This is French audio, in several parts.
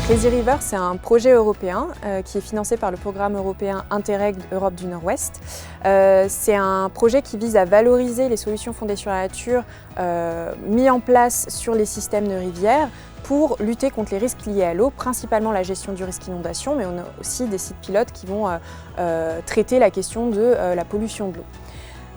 Crazy River, c'est un projet européen qui est financé par le programme européen Interreg Europe du Nord-Ouest. C'est un projet qui vise à valoriser les solutions fondées sur la nature mis en place sur les systèmes de rivières pour lutter contre les risques liés à l'eau, principalement la gestion du risque inondation, mais on a aussi des sites pilotes qui vont traiter la question de la pollution de l'eau.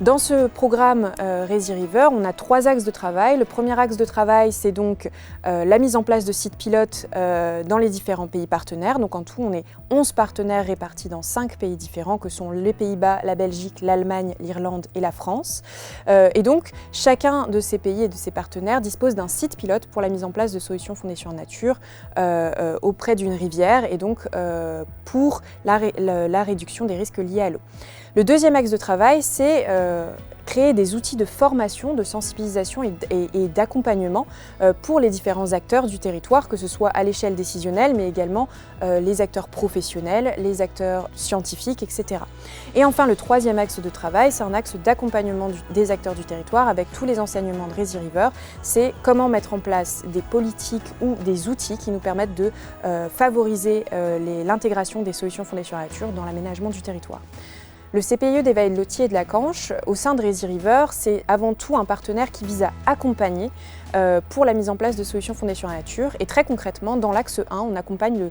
Dans ce programme Crazy River, on a 3 axes de travail. Le premier axe de travail, c'est donc la mise en place de sites pilotes dans les différents pays partenaires. Donc en tout, on est 11 partenaires répartis dans 5 pays différents que sont les Pays-Bas, la Belgique, l'Allemagne, l'Irlande et la France. Et donc, chacun de ces pays et de ces partenaires dispose d'un site pilote pour la mise en place de solutions fondées sur la nature auprès d'une rivière et donc pour la réduction des risques liés à l'eau. Le deuxième axe de travail, c'est créer des outils de formation, de sensibilisation et d'accompagnement pour les différents acteurs du territoire, que ce soit à l'échelle décisionnelle, mais également les acteurs professionnels, les acteurs scientifiques, etc. Et enfin, le troisième axe de travail, c'est un axe d'accompagnement des acteurs du territoire avec tous les enseignements de Crazy River. C'est comment mettre en place des politiques ou des outils qui nous permettent de favoriser l'intégration des solutions fondées sur la nature dans l'aménagement du territoire. Le CPIE des Vallées-de-Lothier et de la Canche, au sein de Crazy River, c'est avant tout un partenaire qui vise à accompagner pour la mise en place de solutions fondées sur la nature. Et très concrètement, dans l'axe 1, on accompagne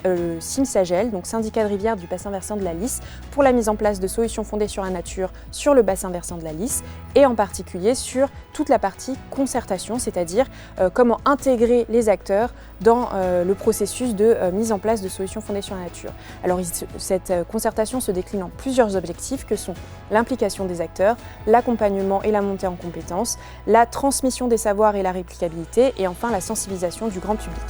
le CIMSAGEL, donc syndicat de rivière du bassin versant de la Lys, pour la mise en place de solutions fondées sur la nature sur le bassin versant de la Lys, et en particulier sur toute la partie concertation, c'est-à-dire comment intégrer les acteurs dans le processus de mise en place de solutions fondées sur la nature. Alors cette concertation se décline en plusieurs objectifs que sont l'implication des acteurs, l'accompagnement et la montée en compétences, la transmission des savoirs et la réplicabilité et enfin la sensibilisation du grand public.